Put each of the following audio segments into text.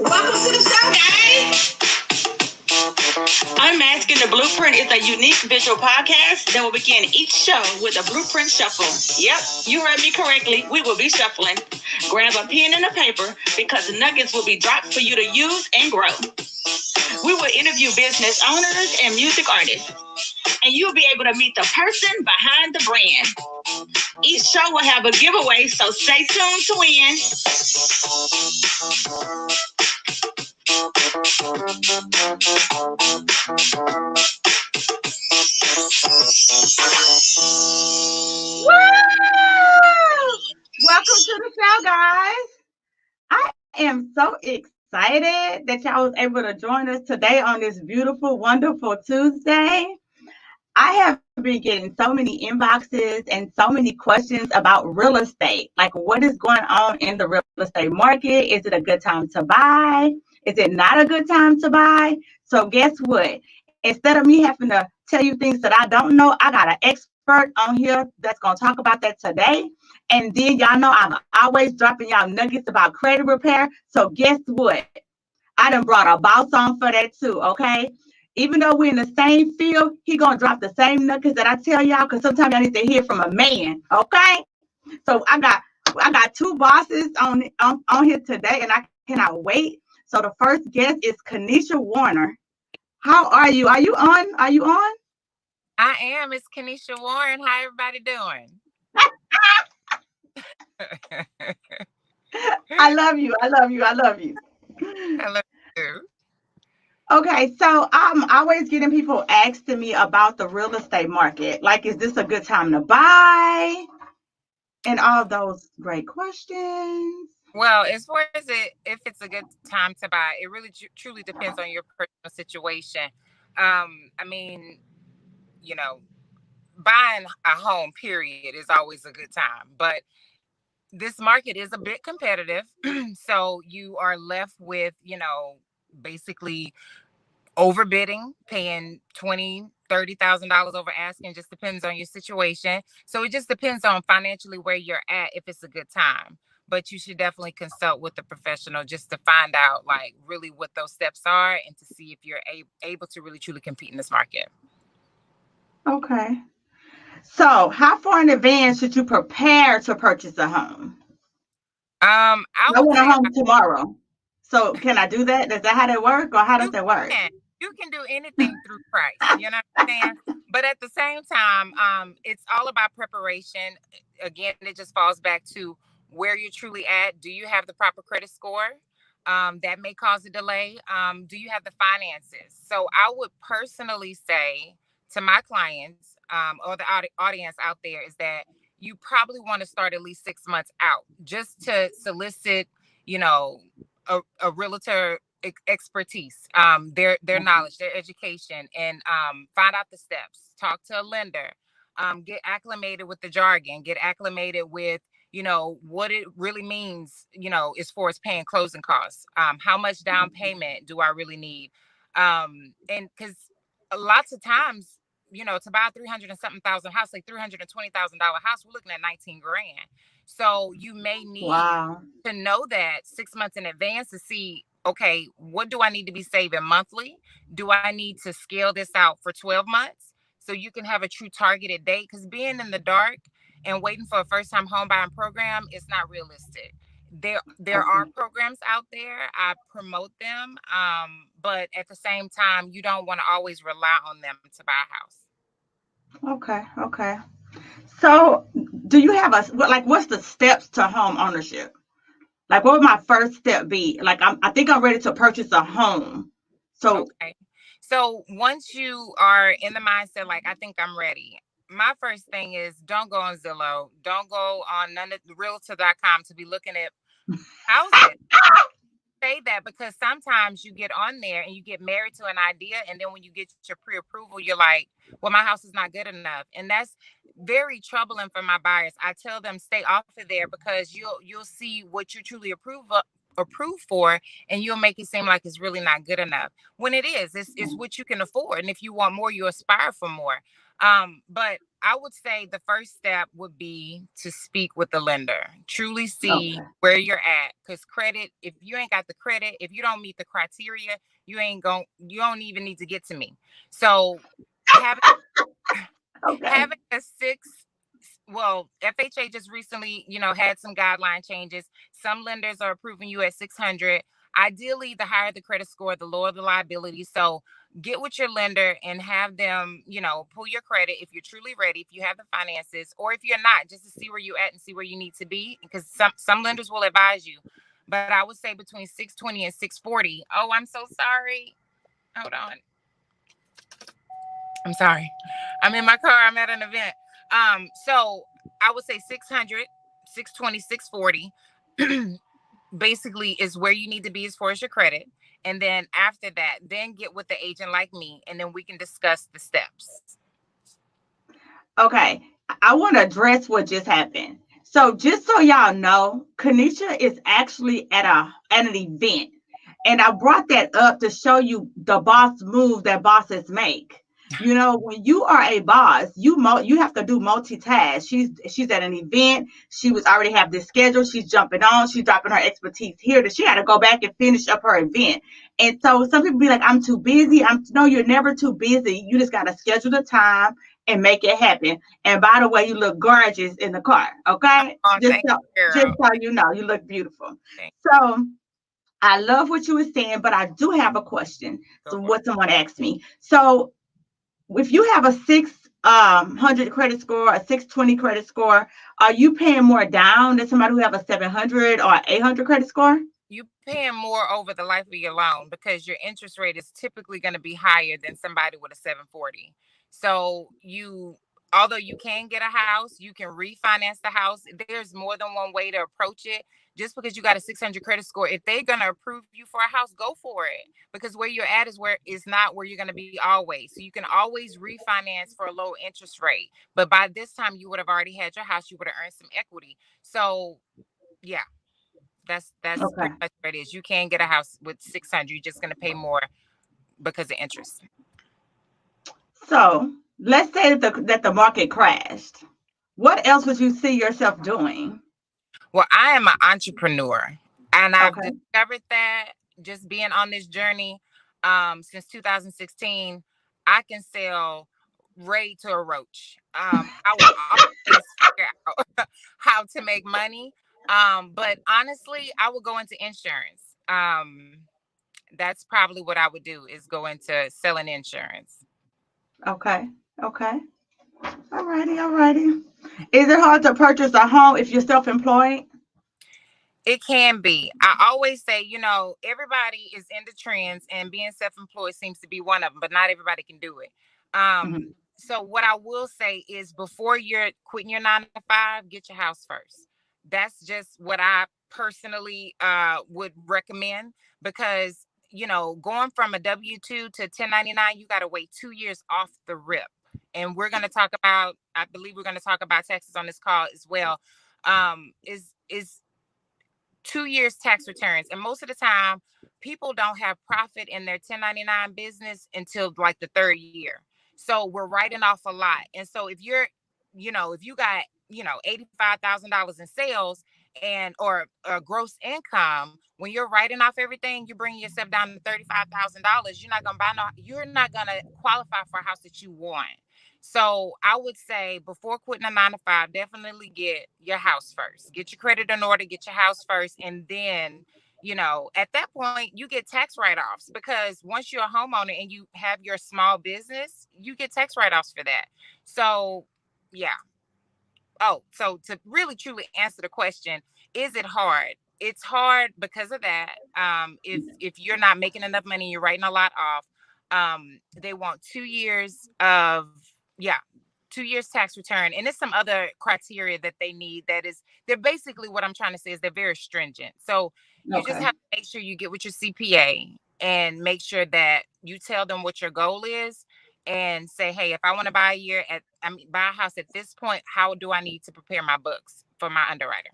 Welcome to the show, guys. Unmasking the Blueprint is a unique visual podcast that will begin each show with a blueprint shuffle. Yep, you heard me correctly. We will be shuffling. Grab a pen and a paper because the nuggets will be dropped for you to use and grow. We will interview business owners and music artists, and you'll be able to meet the person behind the brand. Each show will have a giveaway, so stay tuned to win. Welcome to the show, guys. I am so excited that y'all was able to join us today on this beautiful, wonderful Tuesday. I have been getting so many inboxes and so many questions about real estate. Like, what is going on in the real estate market? Is it a good time to buy? Is it not a good time to buy? So guess what? Instead of me having to tell you things that I don't know, I got an expert on here that's going to talk about that today. And then y'all know I'm always dropping y'all nuggets about credit repair. So guess what? I done brought a boss on for that too, okay? Even though we're in the same field, he gonna drop the same nuggets that I tell y'all, because sometimes y'all need to hear from a man, okay? So I got two bosses on here today, and I cannot wait. So the first guest is Canisha Warner. How are you? Are you on? Are you on? I am. It's Canisha Warren. How everybody doing? I love you. I love you. I love you. I love you. Okay, so I'm always getting people asking me about the real estate market. Like, is this a good time to buy? And all those great questions. Well, as far as if it's a good time to buy, it really truly depends on your personal situation. I mean, you know, buying a home, period, is always a good time. But this market is a bit competitive. So you are left with, basically overbidding, paying $20,000, $30,000 over asking. Just depends on your situation. So it just depends on financially where you're at, if it's a good time. But you should definitely consult with a professional just to find out like really what those steps are and to see if you're able to really truly compete in this market. Okay. So how far in advance should you prepare to purchase a home? I want a home tomorrow. So can I do that? Does that how that work, or how does that work? You can do anything through price, you know what I'm saying? But at the same time, it's all about preparation. Again, it just falls back to where you're truly at. Do you have the proper credit score? That may cause a delay. Do you have the finances? So I would personally say to my clients, or the audience out there, is that you probably want to start at least 6 months out just to solicit, a realtor expertise, their knowledge, their education, and find out the steps. Talk to a lender, get acclimated with the jargon, get acclimated with what it really means, as far as paying closing costs. How much down payment do I really need? And because lots of times, to buy a 300 and something thousand house, like $320,000 house, we're looking at 19 grand. So you may need to know that 6 months in advance to see, okay, what do I need to be saving monthly? Do I need to scale this out for 12 months? So you can have a true targeted date, because being in the dark and waiting for a first-time home buying program is not realistic. There are programs out there. I promote them. But at the same time, you don't want to always rely on them to buy a house. Okay. So do you have what's the steps to home ownership? Like, what would my first step be? Like, I think I'm ready to purchase a home. So okay. So once you are in the mindset, like, I think I'm ready, my first thing is don't go on Zillow. Don't go on none of the realtor.com to be looking at houses. Say that because sometimes you get on there and you get married to an idea, and then when you get your pre-approval, you're like, well, my house is not good enough. And that's very troubling for my buyers. I tell them stay off of there, because you'll see what you truly approved for, and you'll make it seem like it's really not good enough when it is. It's what you can afford, and if you want more, you aspire for more. But I would say the first step would be to speak with the lender, truly see Okay. where you're at, because credit, if you ain't got the credit, if you don't meet the criteria, you don't even need to get to me. So having Okay. having a six, well, FHA just recently, had some guideline changes. Some lenders are approving you at 600. Ideally, the higher the credit score, the lower the liability. So get with your lender and have them, pull your credit if you're truly ready, if you have the finances, or if you're not, just to see where you're at and see where you need to be. Because some lenders will advise you. But I would say between 620 and 640. Oh, I'm so sorry. Hold on. I'm sorry. I'm in my car. I'm at an event. So I would say 600, 620, 640 basically is where you need to be as far as your credit. And then after that, then get with the agent like me, and then we can discuss the steps. Okay, I want to address what just happened. So just so y'all know, Kanisha is actually at an event, and I brought that up to show you the boss move that bosses make. You know, when you are a boss, you have to do multitask. She's at an event. She was already have this schedule. She's jumping on. She's dropping her expertise here. That she had to go back and finish up her event. And so some people be like, "I'm too busy." No, you're never too busy. You just got to schedule the time and make it happen. And by the way, you look gorgeous in the car. Okay, Oh, thank you, just girl. so you know, you look beautiful. Thank So I love what you were saying, but I do have a question. you. Go So for it. what someone asked me. So if you have a 600 credit score, a 620 credit score, are you paying more down than somebody who have a 700 or 800 credit score? You paying more over the life of your loan because your interest rate is typically going to be higher than somebody with a 740. So although you can get a house, you can refinance the house. There's more than one way to approach it. Just because you got a 600 credit score, if they're going to approve you for a house, go for it. Because where you're at is not where you're going to be always. So you can always refinance for a low interest rate. But by this time, you would have already had your house. You would have earned some equity. So yeah, that's Okay. pretty much what it is. You can get a house with 600. You're just gonna pay more because of interest. So let's say that the market crashed. What else would you see yourself doing? Well, I am an entrepreneur, and I've Okay. discovered that just being on this journey since 2016, I can sell Ray to a roach. I will always figure out how to make money. But honestly, I would go into insurance. That's probably what I would do is go into selling insurance. Okay. Okay. All righty. All righty. Is it hard to purchase a home if you're self-employed? It can be. I always say, everybody is into trends, and being self-employed seems to be one of them, but not everybody can do it. Um, Mhm. so what I will say is before you're quitting your 9 to 5, get your house first. That's just what I personally would recommend because going from a W-2 to 1099, you got to wait 2 years off the rip. And I believe we're going to talk about taxes on this call as well. Is 2 years tax returns. And most of the time, people don't have profit in their 1099 business until like the third year. So we're writing off a lot. And so if you got, $85,000 in sales and or gross income, when you're writing off everything, you're bringing yourself down to $35,000. You're not gonna qualify for a house that you want. So I would say before quitting a 9 to 5, definitely get your house first. Get your credit in order, get your house first, and then, at that point you get tax write-offs because once you're a homeowner and you have your small business, you get tax write-offs for that. So yeah. Oh, so to really truly answer the question, is it hard? It's hard because of that. If you're not making enough money, you're writing a lot off. They want 2 years of yeah, 2 years tax return, and there's some other criteria that they need. They're basically what I'm trying to say is they're very stringent. So you just Okay. have to make sure you get with your CPA and make sure that you tell them what your goal is and say, hey, if I want to buy a house at this point, how do I need to prepare my books for my underwriter?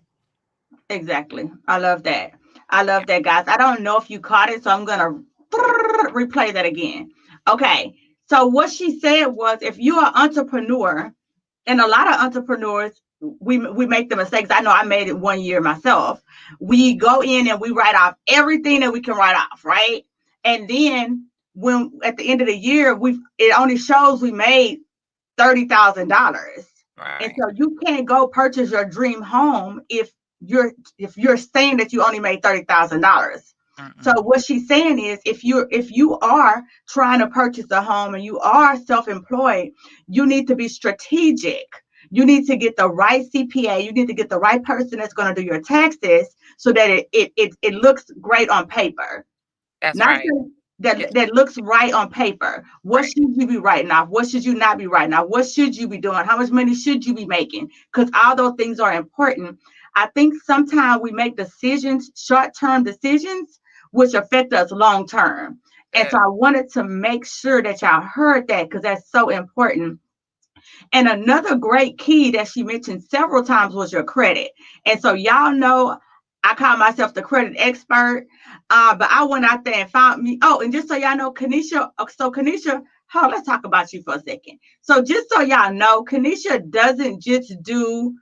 Exactly. I love that. I love that, guys. I don't know if you caught it, so I'm gonna replay that again. Okay. So what she said was, if you're an entrepreneur, and a lot of entrepreneurs, we make the mistakes. I know I made it 1 year myself. We go in and we write off everything that we can write off, right? And then when at the end of the year, it only shows we made $30,000. And Right. so you can't go purchase your dream home if you're saying that you only made $30,000. So Mm-mm. what she's saying is, if you are trying to purchase a home and you are self-employed, you need to be strategic. You need to get the right CPA. You need to get the right person that's going to do your taxes so that it looks great on paper. That's Not right. saying Yeah. that looks right on paper. What Right. should you be writing off? What should you not be writing off? What should you be doing? How much money should you be making? Because all those things are important. I think sometimes we make decisions, short-term decisions, which affect us long-term. And so Good. I wanted to make sure that y'all heard that, because that's so important. And another great key that she mentioned several times was your credit. And so y'all know I call myself the credit expert, but I went out there and found me. Oh, and just so y'all know, Canisha. So Canisha, let's talk about you for a second. So just so y'all know, Canisha doesn't just do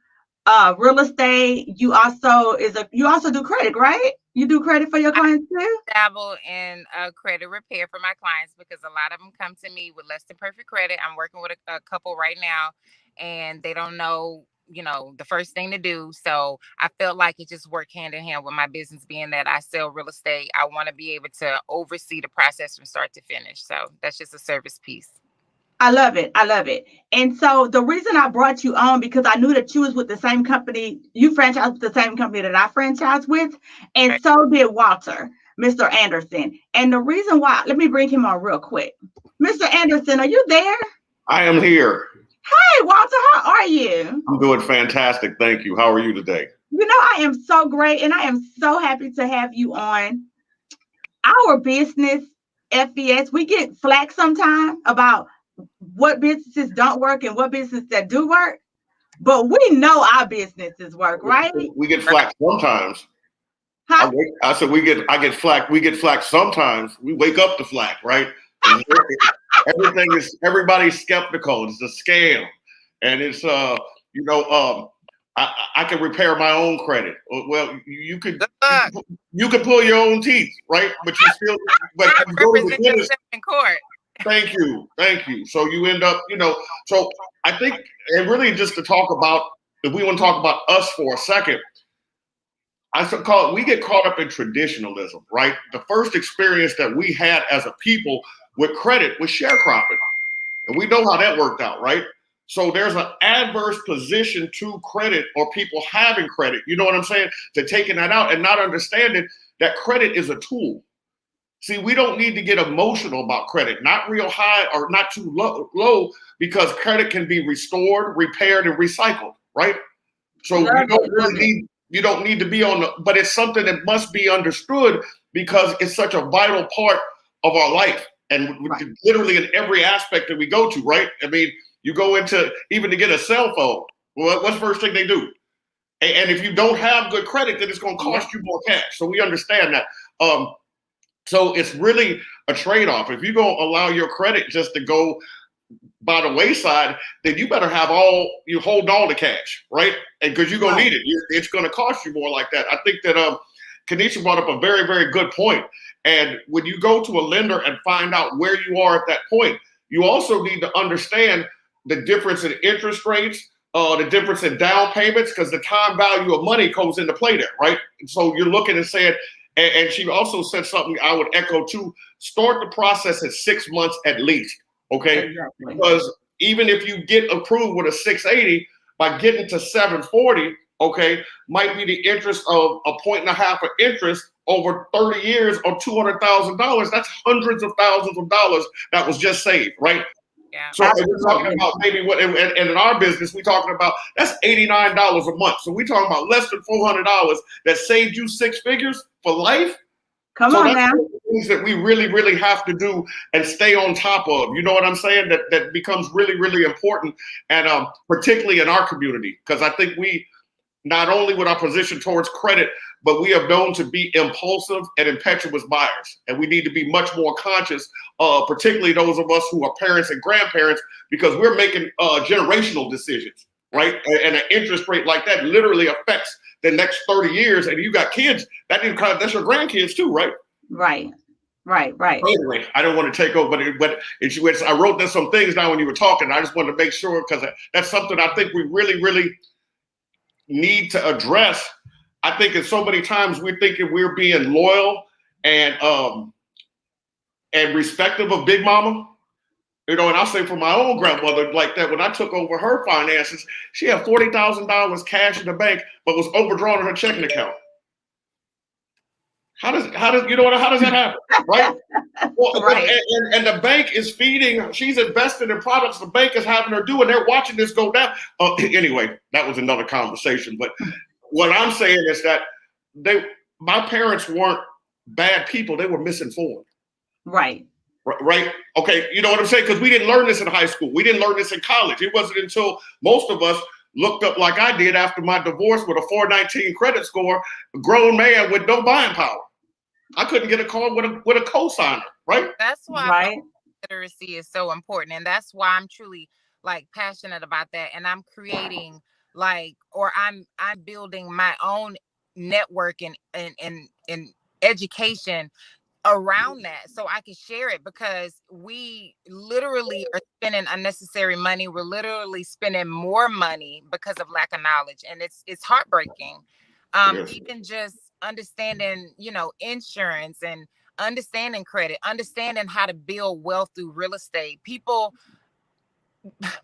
real estate. You also do credit, right? You do credit for your I clients too. dabble in credit repair for my clients because a lot of them come to me with less than perfect credit. I'm working with a couple right now, and they don't know, the first thing to do. So I felt like it just worked hand in hand with my business, being that I sell real estate. I want to be able to oversee the process from start to finish. So that's just a service piece. I love it. I love it. And so the reason I brought you on, because I knew that you was with the same company, you franchised with the same company that I franchised with, and Right. so did Walter, Mr. Anderson. And the reason why, let me bring him on real quick. Mr. Anderson, are you there? I am here. Hey, Walter, how are you? I'm doing fantastic. Thank you. How are you today? I am so great, and I am so happy to have you on our business, FBS. We get flack sometimes about what businesses don't work and what businesses that do work. But we know our businesses work, right? We get Right. flack sometimes. Huh? I said I get flack. We get flack sometimes. We wake up to flack, right? Everybody's skeptical. It's a scam, and it's I can repair my own credit. Well, Good luck. you could pull your own teeth, right? But you go to the Represent dentist. yourself in court. Thank you. So you end up, So I think, and really just to talk about, if we want to talk about us for a second, we get caught up in traditionalism, right? The first experience that we had as a people with credit was sharecropping. And we know how that worked out, right? So there's an adverse position to credit or people having credit, you know what I'm saying? To taking that out and not understanding that credit is a tool. See, we don't need to get emotional about credit, not real high or not too low, because credit can be restored, repaired, and recycled, right? So you don't need to be but it's something that must be understood because it's such a vital part of our life. And right. Literally in every aspect that we go to, right? I mean, you go into, even to get a cell phone, well, what's the first thing they do? And if you don't have good credit, then it's going to cost you more cash. So we understand that. So it's really a trade-off. If you're going to allow your credit just to go by the wayside, then you better have you hold all the cash, right? And because you're going to need it. It's going to cost you more like that. I think that Canisha brought up a very, very good point. And when you go to a lender and find out where you are at that point, you also need to understand the difference in interest rates, the difference in down payments, because the time value of money comes into play there, right? And so you're looking and saying, and she also said something I would echo too, start the process at 6 months at least, okay? Exactly. Because even if you get approved with a 680, by getting to 740, okay, might be the interest of 1.5% of interest over 30 years or $200,000. That's hundreds of thousands of dollars that was just saved, right? Yeah. So we're talking about maybe and in our business, we're talking about that's $89 a month. So we're talking about less than $400 that saved you 6 figures for life. Come on now. Things that we really, really have to do and stay on top of. You know what I'm saying? That becomes really, really important, and particularly in our community, because I think not only with our position towards credit, but we have known to be impulsive and impetuous buyers. And we need to be much more conscious, particularly those of us who are parents and grandparents, because we're making generational decisions, right? And an interest rate like that literally affects the next 30 years. And you got kids, that's your grandkids too, right? Right. Anyway, I don't want to take over, but I wrote down some things down when you were talking. I just wanted to make sure, because that's something I think we really, really need to address. I think in so many times we're thinking we're being loyal and respective of Big Mama. You know, and I'll say for my own grandmother, like that, when I took over her finances, she had $40,000 cash in the bank, but was overdrawn in her checking account. How does that happen, right? Well, Right. And the bank is feeding. She's invested in products the bank is having her do, and they're watching this go down. Anyway, that was another conversation. But what I'm saying is that my parents weren't bad people; they were misinformed. Right. Right? Okay, you know what I'm saying? Because we didn't learn this in high school. We didn't learn this in college. It wasn't until most of us looked up like I did after my divorce with a 419 credit score, a grown man with no buying power. I couldn't get a car with a cosigner, right? That's why literacy is so important, and that's why I'm truly like passionate about that. And I'm creating I'm building my own network and education around that, so I can share it, because we literally are spending unnecessary money. We're literally spending more money because of lack of knowledge, and it's heartbreaking. Even just understanding, insurance, and understanding credit, understanding how to build wealth through real estate. People,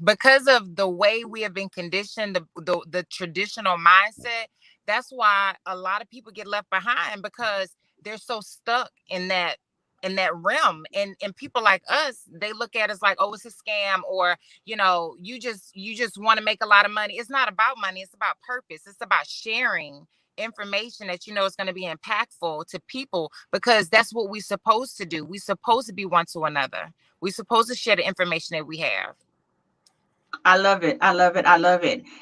because of the way we have been conditioned, the traditional mindset, that's why a lot of people get left behind, because they're so stuck in that realm. And people like us, they look at us like, oh, it's a scam, or you just want to make a lot of money. It's not about money, it's about purpose. It's about sharing information that is going to be impactful to people, because that's what we're supposed to do. We're supposed to be one to another. We're supposed to share the information that we have. I love it.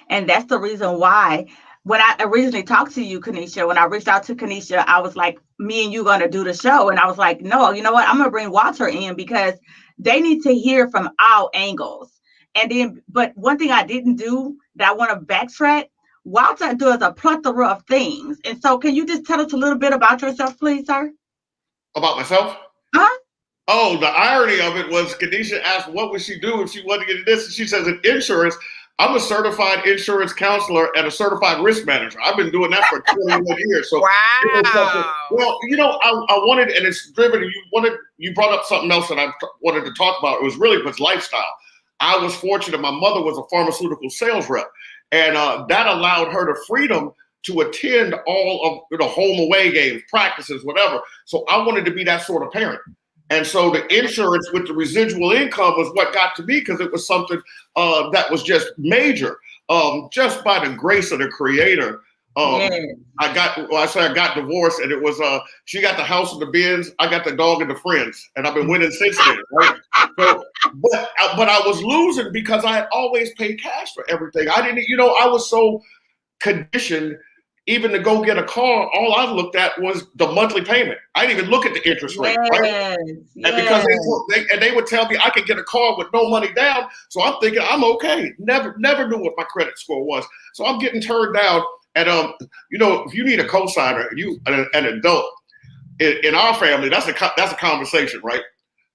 And that's the reason why when I originally talked to you, Canisha, when I reached out to Canisha, I was like, me and you going to do the show. And I was like, no, you know what? I'm going to bring Walter in, because they need to hear from all angles. And then, but one thing I didn't do that I want to backtrack, Walter does a plethora of things. And so can you just tell us a little bit about yourself, please, sir? About myself? Huh? Oh, the irony of it was Canisha asked what would she do if she wanted to get this. And she says, in insurance, I'm a certified insurance counselor and a certified risk manager. I've been doing that for 21 years. So, wow. Well, I wanted, and it's driven, you brought up something else that I wanted to talk about. It was lifestyle. I was fortunate. My mother was a pharmaceutical sales rep, and that allowed her the freedom to attend all of the home away games, practices, whatever. So I wanted to be that sort of parent. And so the insurance with the residual income was what got to me, because it was something that was just major. Just by the grace of the Creator, I got divorced, and it was she got the house and the Benz, I got the dog and the friends, and I've been winning since then. Right? So, but I was losing because I had always paid cash for everything. I didn't, I was so conditioned. Even to go get a car, all I looked at was the monthly payment. I didn't even look at the interest rate, right? And because they would tell me I could get a car with no money down, so I'm thinking I'm okay. Never knew what my credit score was, so I'm getting turned down. And if you need a cosigner, an adult in our family, that's a conversation, right?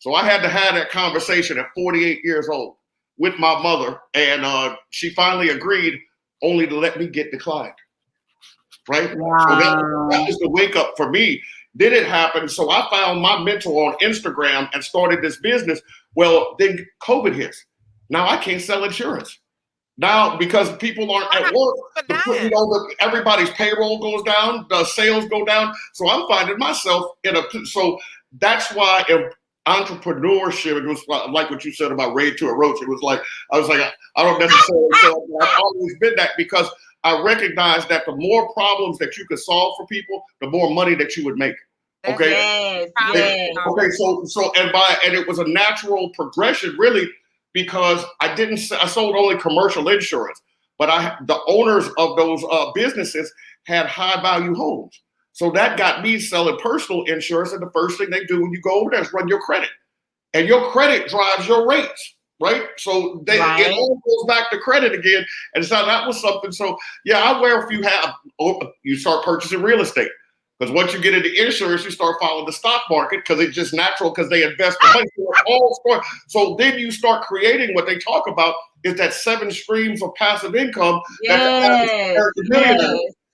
So I had to have that conversation at 48 years old with my mother, and she finally agreed, only to let me get declined. Right? Wow. So that was the wake up for me. Then it happened. So I found my mentor on Instagram and started this business. Well, then COVID hits. Now I can't sell insurance. Now, because people aren't at work, everybody's payroll goes down, the sales go down. So I'm finding myself so that's why entrepreneurship, it was like what you said about Raid to a Roach. It was like, I don't necessarily sell, but I've always been that, because I recognize that the more problems that you could solve for people, the more money that you would make. Okay. Yes. Okay. So and it was a natural progression, really, because I sold only commercial insurance. but the owners of those businesses had high value homes. So that got me selling personal insurance. And the first thing they do when you go over there is run your credit. And your credit drives your rates, right? So it all goes back to credit again. And so that was something. So yeah, I wear if you start purchasing real estate. Because once you get into insurance, you start following the stock market because it's just natural because they invest the money. So then you start creating what they talk about is that 7 streams of passive income. Yes.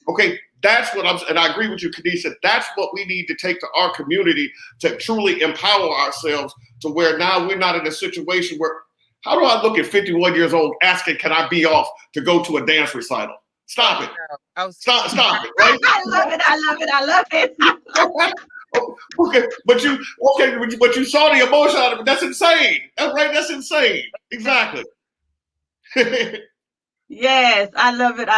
Okay, that's what and I agree with you, Canisha. That's what we need to take to our community to truly empower ourselves to where now we're not in a situation where, how do I look at 51 years old asking, can I be off to go to a dance recital? Stop it. Stop it, right? I love it. Okay, but you saw the emotion out of it. That's insane. That's right. That's insane. Exactly. Yes, I love it.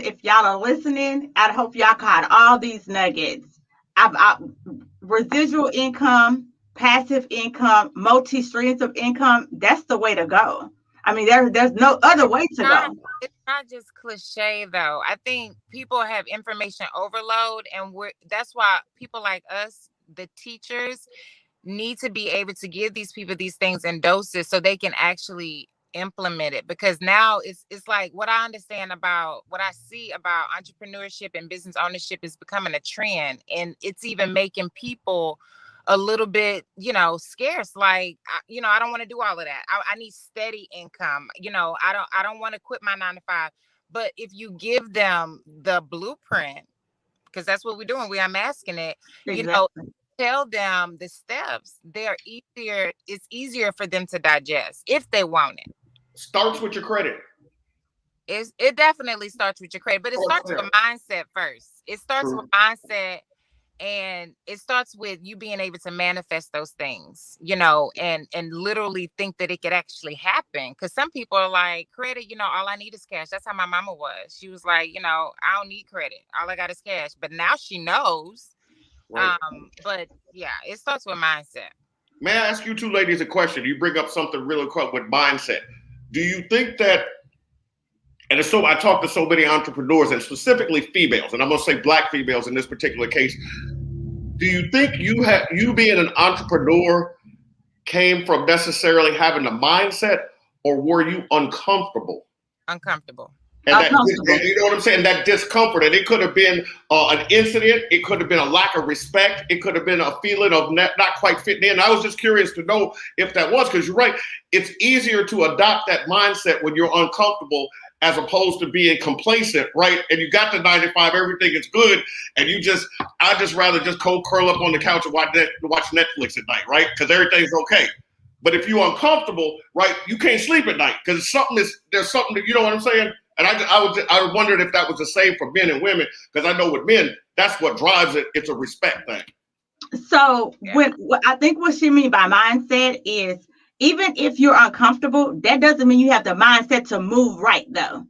If y'all are listening, I hope y'all caught all these nuggets. Residual income, passive income, multi streams of income. That's the way to go. I mean, there's no other way to go. It's not just cliche, though. I think people have information overload, and that's why people like us, the teachers, need to be able to give these people these things in doses so they can actually implement it. Because now it's like what I understand about what I see about entrepreneurship and business ownership is becoming a trend, and it's even making people a little bit, scarce. Like, I don't want to do all of that. I need steady income. I don't want to quit my 9 to 5. But if you give them the blueprint, because that's what we're doing, we are masking it, Exactly. Tell them the steps. It's easier for them to digest if they want it. Starts with your credit. It definitely starts with your credit, but it starts with mindset first. It starts with mindset. And it starts with you being able to manifest those things, and literally think that it could actually happen. Because some people are like, credit, all I need is cash. That's how my mama was. She was like, I don't need credit. All I got is cash. But now she knows. Right. But yeah, it starts with mindset. May I ask you two ladies a question? You bring up something really quick with mindset. Do you think that, and so I talk to so many entrepreneurs and specifically females, and I'm going to say Black females in this particular case. Do you think you being an entrepreneur came from necessarily having the mindset, or were you uncomfortable? Uncomfortable. And you know what I'm saying? That discomfort, and it could have been an incident. It could have been a lack of respect. It could have been a feeling of not quite fitting in. I was just curious to know if that was, because you're right. It's easier to adopt that mindset when you're uncomfortable as opposed to being complacent, right? And you got the 9 to 5, everything is good, and I just rather just curl up on the couch and watch Netflix at night, right? Because everything's okay. But if you're uncomfortable, right, you can't sleep at night because there's something that, you know what I'm saying? And I wondered if that was the same for men and women, because I know with men, that's what drives it. It's a respect thing. So I think what she means by mindset is, even if you're uncomfortable, that doesn't mean you have the mindset to move right, though.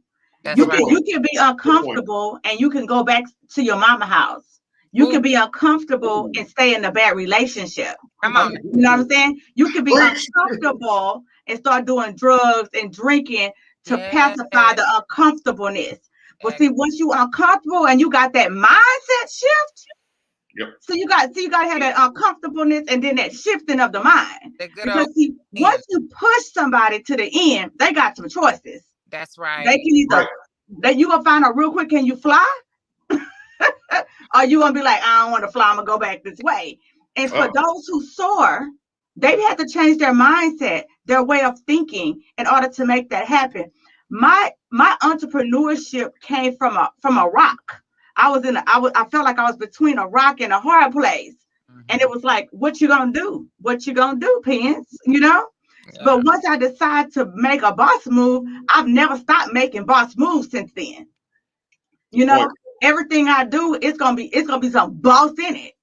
You can be uncomfortable and you can go back to your mama house. You can be uncomfortable and stay in a bad relationship. Come on. You know what I'm saying? You can be uncomfortable and start doing drugs and drinking to pacify the uncomfortableness. But see, once you're uncomfortable and you got that mindset shift, so you got to have that uncomfortableness and then that shifting of the mind. Because see, once you push somebody to the end, they got some choices. That's right. They can either you gonna find out real quick, can you fly? Or you gonna be like, I don't want to fly, I'm gonna go back this way. And for those who soar, they've had to change their mindset, their way of thinking in order to make that happen. My entrepreneurship came from a rock. I felt like I was between a rock and a hard place. And it was like, what you gonna do? What you gonna do, Pence? Yeah. But once I decide to make a boss move, I've never stopped making boss moves since then. Everything I do, it's gonna be some boss in it.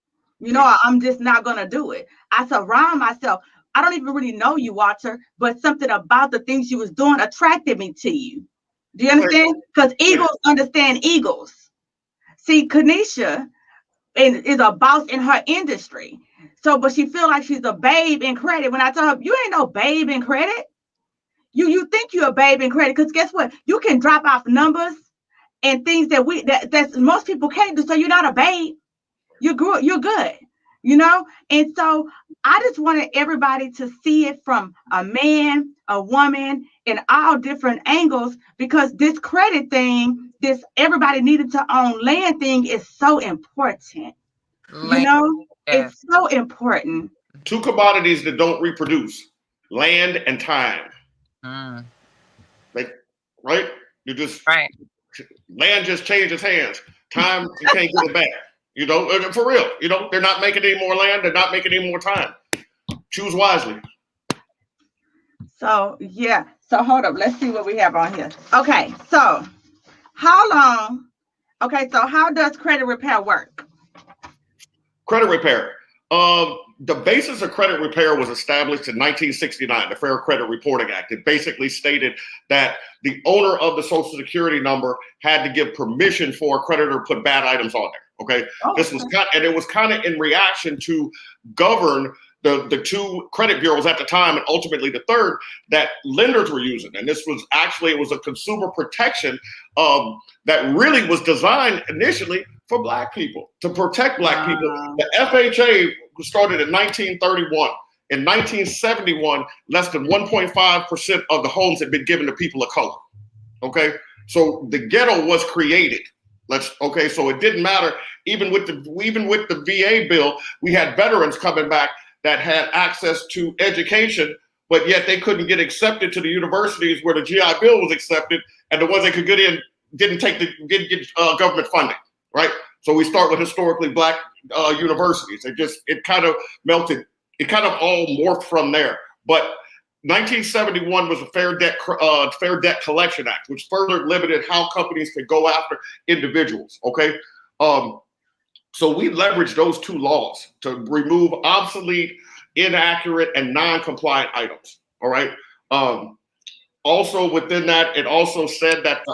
I'm just not gonna do it. I surround myself. I don't even really know you, Walter, but something about the things you was doing attracted me to you. Do you understand? Because eagles understand eagles. See, Canisha is a boss in her industry. So, but she feel like she's a babe in credit. When I tell her, you ain't no babe in credit. You think you're a babe in credit because guess what? You can drop off numbers and things that most people can't do. So you're not a babe. You're good. You're good. You know. And so I just wanted everybody to see it from a man, a woman, in all different angles because this credit thing, this everybody needed to own land thing is so important. You Land. know, Yes. it's so important. Two commodities that don't reproduce: land and time. Mm. Like, right? You just Right. land just changes hands. Time you can't get it back. You know, for real. You know, they're not making any more land. They're not making any more time. Choose wisely. So yeah. So hold up. Let's see what we have on here. Okay. So how long? Okay. So how does credit repair work? Credit repair. The basis of credit repair was established in 1969, the Fair Credit Reporting Act. It basically stated that the owner of the Social Security number had to give permission for a creditor to put bad items on there. Okay, Oh, this was and it was kind of in reaction to govern the two credit bureaus at the time, and ultimately the third that lenders were using. And this was actually it was a consumer protection that really was designed initially for Black people to protect Black people. The FHA started in 1931. In 1971, less than 1.5% of the homes had been given to people of color. Okay, so the ghetto was created. So it didn't matter. Even with the VA bill, we had veterans coming back that had access to education, but yet they couldn't get accepted to the universities where the GI Bill was accepted, and the ones they could get in didn't get government funding. Right. So we start with historically Black universities. It kind of melted. It kind of all morphed from there. But 1971 was a Fair Debt Collection Act, which further limited how companies could go after individuals. Okay, so we leveraged those two laws to remove obsolete, inaccurate, and non-compliant items. All right. Also within that, it also said that the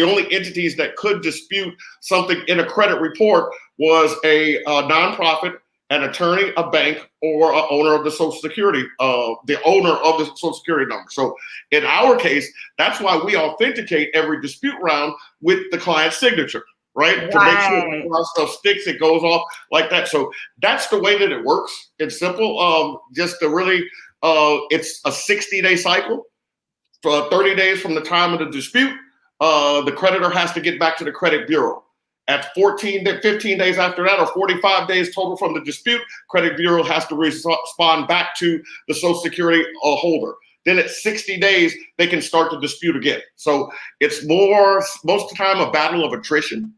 only entities that could dispute something in a credit report was a nonprofit, an attorney, a bank, or an owner of the Social Security, the owner of the Social Security number. So in our case, that's why we authenticate every dispute round with the client's signature, right? To make sure our stuff sticks, it goes off like that. So that's the way that it works. It's simple. Just to really, it's a 60-day cycle. For 30 days from the time of the dispute, the creditor has to get back to the credit bureau. At 15 days after that, or 45 days total from the dispute, credit bureau has to respond back to the Social Security holder. Then at 60 days, they can start the dispute again. So it's most of the time a battle of attrition.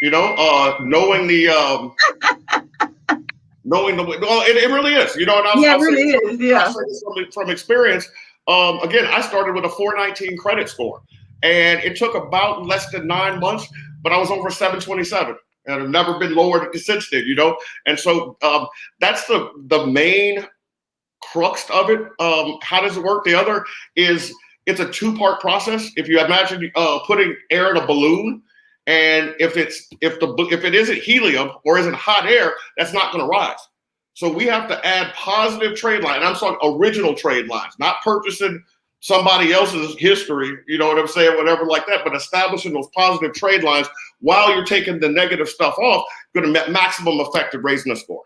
You know, knowing the well, it really is. You know, and it really is. Yeah. I'll say this from experience. Again, I started with a 419 credit score, and it took about less than 9 months, but I was over 727, and I've never been lower since then. You know, and so that's the main crux of it. How does it work? The other is it's a 2-part process. If you imagine putting air in a balloon, and if it isn't helium or isn't hot air, that's not going to rise. So we have to add positive trade lines. I'm talking original trade lines, not purchasing somebody else's history, you know what I'm saying, whatever like that, but establishing those positive trade lines while you're taking the negative stuff off, going to maximum effect of raising the score.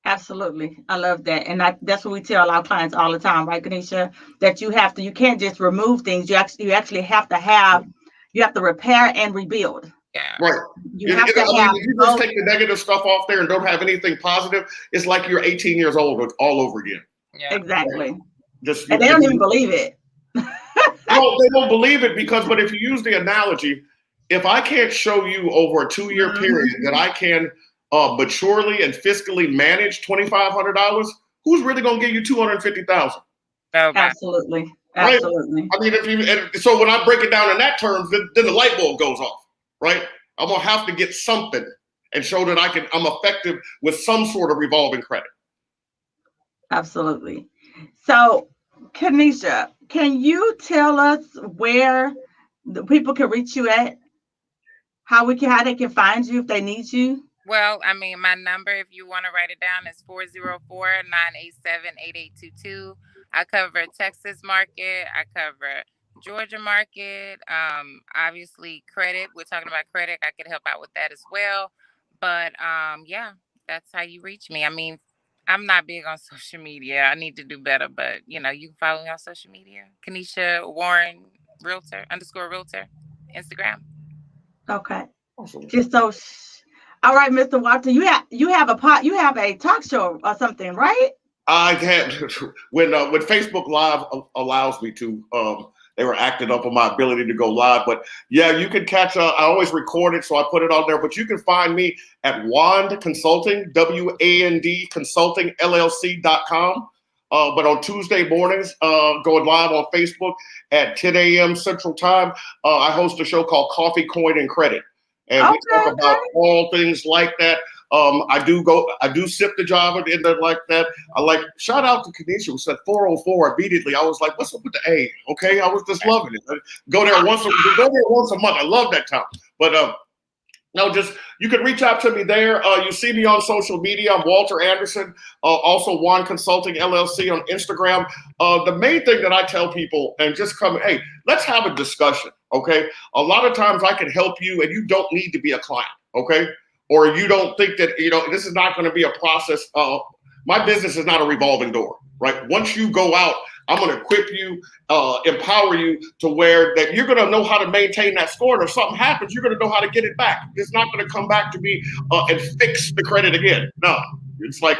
Absolutely. I love that. And that's what we tell our clients all the time, right, Canisha? That you can't just remove things. You actually have to repair and rebuild. Yeah. Right. If you just take the negative stuff off there and don't have anything positive, it's like you're 18 years old all over again. Yeah. Exactly. And they don't even believe it. No, they don't believe it but if you use the analogy, if I can't show you over a 2-year period that I can maturely and fiscally manage $2,500, who's really going to give you $250,000? Absolutely. Right? Absolutely. I mean, so when I break it down in that terms, then the light bulb goes off, right? I'm gonna have to get something and show that I'm effective with some sort of revolving credit. Absolutely. So, Canisha, can you tell us where the people can reach you at? How they can find you if they need you? Well, I mean, my number, if you want to write it down, is 404-987-8822. I cover Texas market. I cover Georgia market. Obviously credit. We're talking about credit. I could help out with that as well. But yeah, that's how you reach me. I mean, I'm not big on social media. I need to do better, but you can follow me on social media. Canisha Warren Realtor _Realtor, Instagram. Okay. Awesome. Just so. All right, Mr. Walter, you have a talk show or something, right? I had when Facebook Live allows me to. They were acting up on my ability to go live, but yeah, you can catch. I always record it, so I put it on there. But you can find me at Wand Consulting, WAND Consulting LLC.com. But on Tuesday mornings, going live on Facebook at 10 a.m. Central Time, I host a show called Coffee, Coin, and Credit, and we talk about all things like that. I do sip the Java and that like that. I like shout out to Canisha who said 404 immediately. I was like, what's up with the A? Okay, I was just loving it. Go there once a month. I love that time. But no, just you can reach out to me there. You see me on social media. I'm Walter Anderson, also One Consulting LLC on Instagram. The main thing that I tell people, and just come, hey, let's have a discussion, okay? A lot of times I can help you, and you don't need to be a client, okay? Or you don't think that, this is not going to be a process. My business is not a revolving door, right? Once you go out, I'm going to equip you, empower you to where that you're going to know how to maintain that score. And if something happens, you're going to know how to get it back. It's not going to come back to me and fix the credit again. No, it's like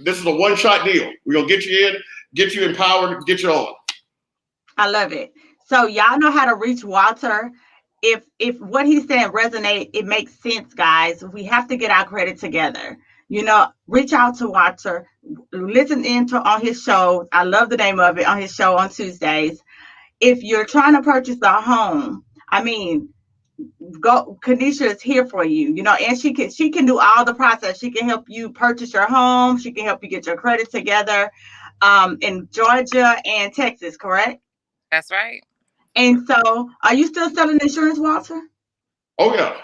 this is a one-shot deal. We're going to get you in, get you empowered, get you on. I love it. So y'all know how to reach Walter. If what he's saying resonate, it makes sense, guys. We have to get our credit together. Reach out to Walter. Listen on his show. I love the name of it, on his show on Tuesdays. If you're trying to purchase a home, I mean, Canisha is here for you, and she can do all the process. She can help you purchase your home. She can help you get your credit together, in Georgia and Texas, correct? That's right. And so, are you still selling insurance, Walter? Oh yeah.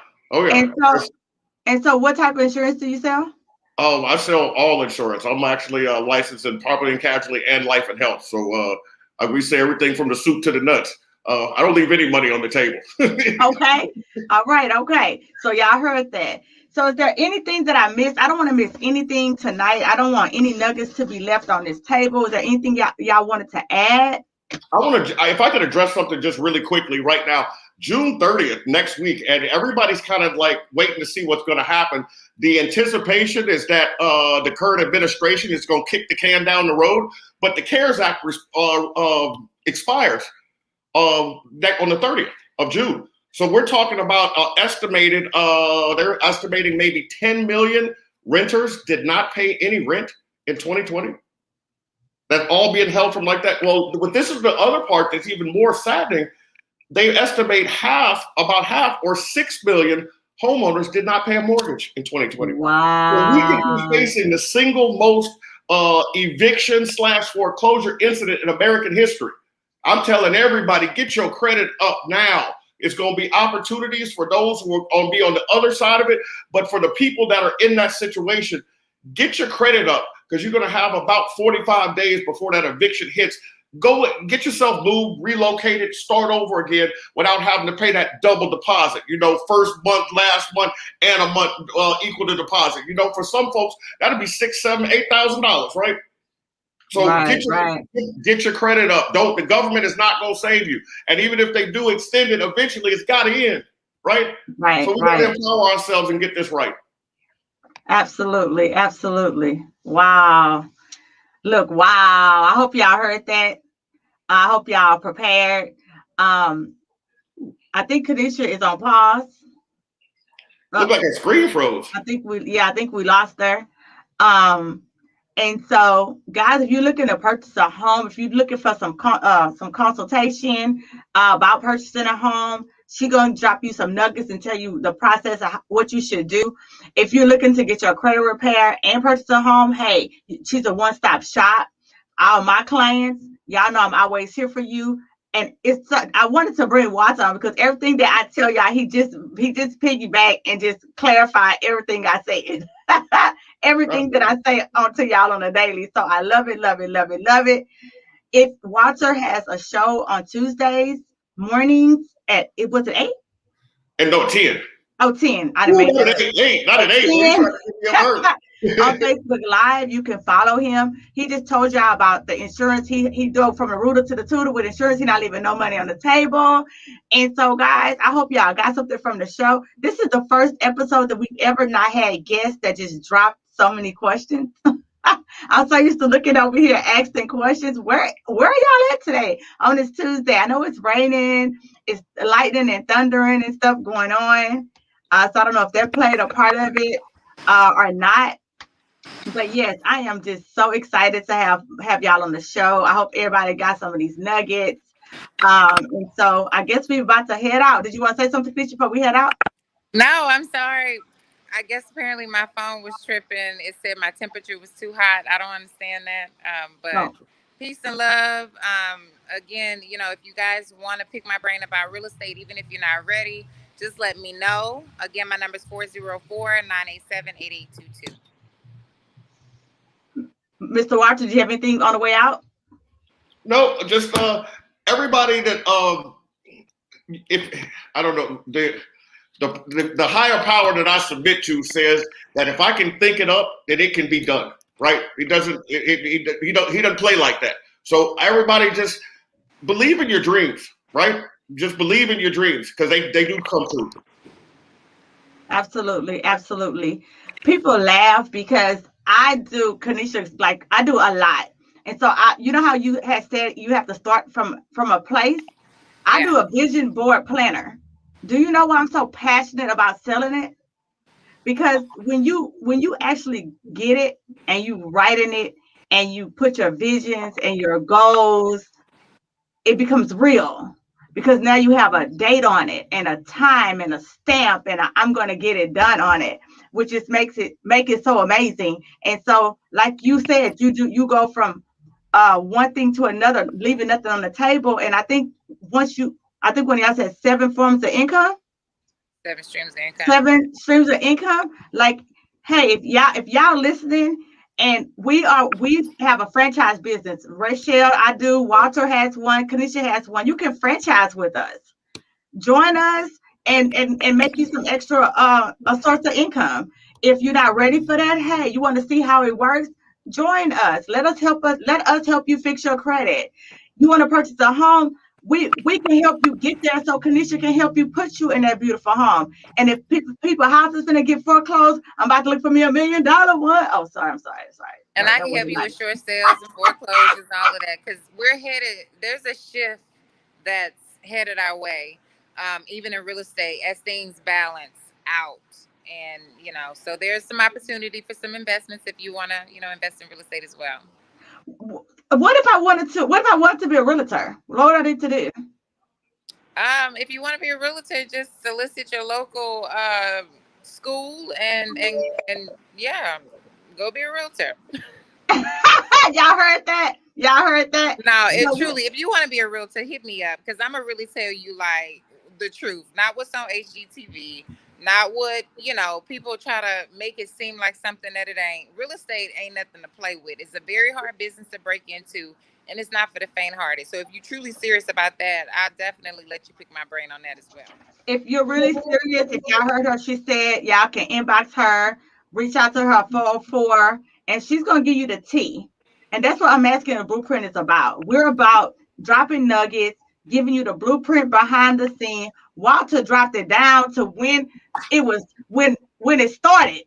And so what type of insurance do you sell? I sell all insurance. I'm actually licensed in property and casualty and life and health. So we say everything from the soup to the nuts. I don't leave any money on the table. Okay. All right. Okay. So y'all heard that. So is there anything that I missed? I don't want to miss anything tonight. I don't want any nuggets to be left on this table. Is there anything y'all wanted to add? If I could address something just really quickly right now, June 30th, next week, and everybody's kind of like waiting to see what's going to happen. The anticipation is that the current administration is going to kick the can down the road, but the CARES Act expires on the 30th of June. So we're talking about they're estimating maybe 10 million renters did not pay any rent in 2020. That's all being held from like that. Well, but this is the other part that's even more saddening. They estimate about half, or 6 million homeowners did not pay a mortgage in 2020. Wow. So we could be facing the single most eviction/foreclosure incident in American history. I'm telling everybody, get your credit up now. It's going to be opportunities for those who are going to be on the other side of it. But for the people that are in that situation, get your credit up, because you're going to have about 45 days before that eviction hits. Go get yourself moved, relocated, start over again without having to pay that double deposit. First month, last month, and a month equal to deposit. For some folks, that'll be $6,000, $7,000, $8,000, right? So get your credit up. The government is not going to save you. And even if they do extend it, eventually it's got to end, right? Right. So we got to empower ourselves and get this right. Absolutely. Absolutely. Wow. Look, wow. I hope y'all heard that. I hope y'all prepared. I think Canisha is on pause. Look like a screen froze. I think we lost her. And so, guys, if you're looking to purchase a home, if you're looking for some consultation about purchasing a home, she's going to drop you some nuggets and tell you the process of what you should do. If you're looking to get your credit repair and purchase a home, hey, she's a one-stop shop. All my clients, y'all know I'm always here for you. And I wanted to bring Walter on because everything that I tell y'all, he just piggyback and just clarify everything I said. Everything that I say to y'all on a daily. So I love it, love it, love it, love it. if Walter has a show on Tuesdays mornings at, it was it 8? And no 10. Oh, 10. I done Ooh, made not that at up. 8. Not At at 8. Well, you 10 trying to give me up early. on Facebook Live. You can follow him. He just told y'all about the insurance. He drove from the rooter to the tutor with insurance. He not leaving no money on the table. And so, guys, I hope y'all got something from the show. This is the first episode that we've ever not had guests that just dropped so many questions. I'm so used to looking over here asking questions. Where are y'all at today on this Tuesday? I know it's raining, it's lightning and thundering and stuff going on. So I don't know if that played a part of it or not. But yes, I am just so excited to have y'all on the show. I hope everybody got some of these nuggets. And so I guess we're about to head out. Did you want to say something, Canisha, before we head out? No, I'm sorry. I guess apparently my phone was tripping. It said my temperature was too hot. I don't understand that. But No. peace and love. Again, if you guys want to pick my brain about real estate, even if you're not ready, just let me know. Again, my number is 404-987-8822. Mr. Walter, do you have anything on the way out? No, just everybody that if I don't know the higher power that I submit to says that if I can think it up, then it can be done. Right? He doesn't. He doesn't play like that. So everybody just believe in your dreams. Right? Just believe in your dreams because they do come true. Absolutely, absolutely. People laugh because I do, Kanisha, like I do a lot. And so you know how you had said you have to start from a place? I Yeah. do a vision board planner. Do you know why I'm so passionate about selling it? Because when you actually get it and you write in it and you put your visions and your goals, it becomes real because now you have a date on it and a time and a stamp and I'm going to get it done on it, which just make it so amazing. And so like you said, you go from one thing to another, leaving nothing on the table. And I think when y'all said 7 forms of income, 7 streams of income. 7 streams of income, like, hey, if y'all listening, and we have a franchise business. Rachel, I do. Walter has one. Kanisha has one. You can franchise with us. Join us and make you some extra a source of income. If you're not ready for that, hey, you want to see how it works? Join us. Let us help you fix your credit. You want to purchase a home? We can help you get there. So Kanisha can help you put you in that beautiful home. And if people houses gonna get foreclosed, I'm about to look for me $1 million one. Oh, sorry, I'm sorry. And I That can help wasn't you with nice. short sales and foreclosures and all of that because we're headed. There's a shift that's headed our way, even in real estate, as things balance out. And so there's some opportunity for some investments if you want to, invest in real estate as well. What if I wanted to be a realtor? What would I need to do? If you want to be a realtor, just solicit your local school and yeah, go be a realtor. Y'all heard that? Y'all heard that? No, No, truly, if you want to be a realtor, hit me up because I'm gonna really tell you like the truth, not what's on HGTV, not what people try to make it seem like something that it ain't. Real estate ain't nothing to play with. It's a very hard business to break into, and it's not for the faint-hearted. So if you're truly serious about that, I'll definitely let you pick my brain on that as well. if you're really serious, if y'all heard her, she said y'all can inbox her, reach out to her 404, and she's gonna give you the tea. And that's what I'm asking the blueprint is about. We're about dropping nuggets, giving you the blueprint behind the scene. Walter dropped it down to when it started.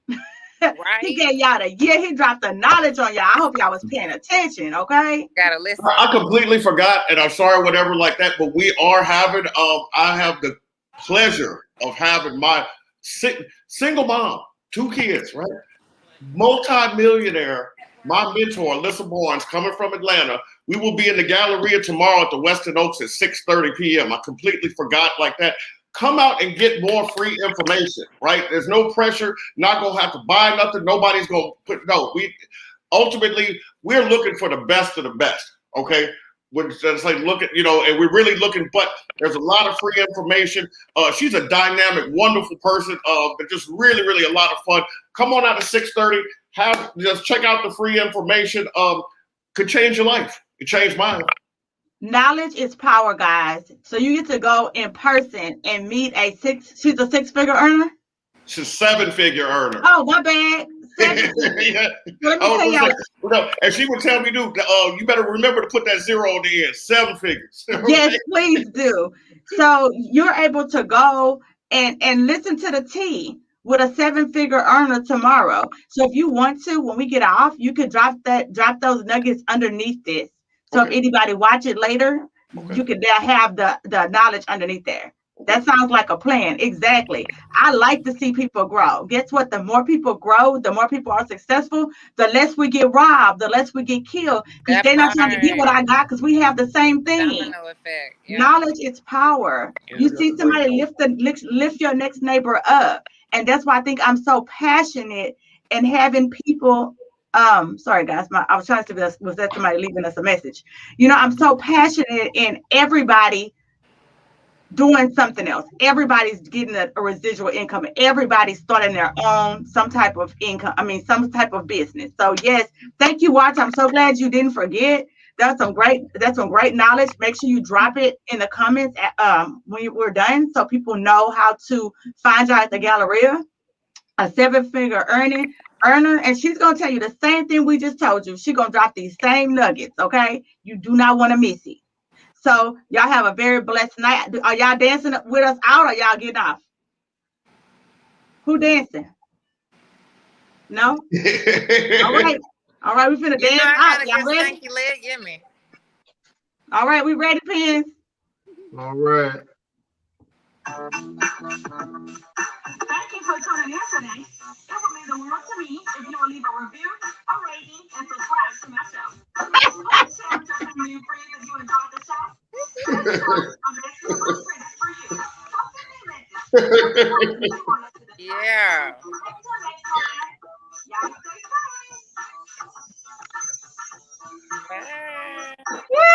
He Right? gave y'all the year. He dropped the knowledge on y'all. I hope y'all was paying attention. Okay. Gotta listen. I completely forgot, and I'm sorry, whatever like that. But we are having. I have the pleasure of having my single mom, 2 kids, right? Multi-millionaire, my mentor, Alyssa Barnes, coming from Atlanta. We will be in the Galleria tomorrow at the Westin Oaks at 6:30 p.m. I completely forgot like that. Come out and get more free information, right? There's no pressure, not gonna have to buy nothing. Nobody's gonna ultimately we're looking for the best of the best, okay? We're just like look at, and we're really looking, but there's a lot of free information. She's a dynamic, wonderful person, but just really, really a lot of fun. Come on out at 6:30, just check out the free information. Could change your life. It changed mine. Knowledge is power, guys. So you get to go in person and meet she's a six-figure earner. She's a 7-figure earner. Oh, my bad. 7 figures. Yeah. Let me tell y'all. No, and she would tell me, dude, you better remember to put that 0 on the end. 7 figures. Yes, please do. So you're able to go and listen to the tea with a 7-figure earner tomorrow. So if you want to, when we get off, you could drop those nuggets underneath this. So if anybody watch it later, you could have the knowledge underneath there. That sounds like a plan. Exactly. I like to see people grow. Guess what? The more people grow, the more people are successful, the less we get robbed, the less we get killed. Because they're not trying to get what I got because we have the same thing. Domino effect. Yeah. Knowledge is power. You see somebody lift your next neighbor up. And that's why I think I'm so passionate in having people. Sorry guys, I was trying to see was that somebody leaving us a message. I'm so passionate in everybody doing something else. Everybody's getting a residual income. Everybody's starting their own some type of income. Some type of business. So yes, thank you, Watch. I'm so glad you didn't forget. That's some great knowledge. Make sure you drop it in the comments when we're done, so people know how to find you at the Galleria. A 7-figure earner, and she's gonna tell you the same thing we just told you. She's gonna drop these same nuggets. Okay, you do not want to miss it. So y'all have a very blessed night. Are y'all dancing with us out or y'all getting off? Who dancing? No? All right. All right, we finna dance out. Y'all ready? Gimme. All right, we ready, Pins? All right. Thank you for tuning in today. It would mean the world to me if you will leave a review, a rating, and subscribe to my show. Please share with your family and friends if you enjoyed the show. Yeah. Woo!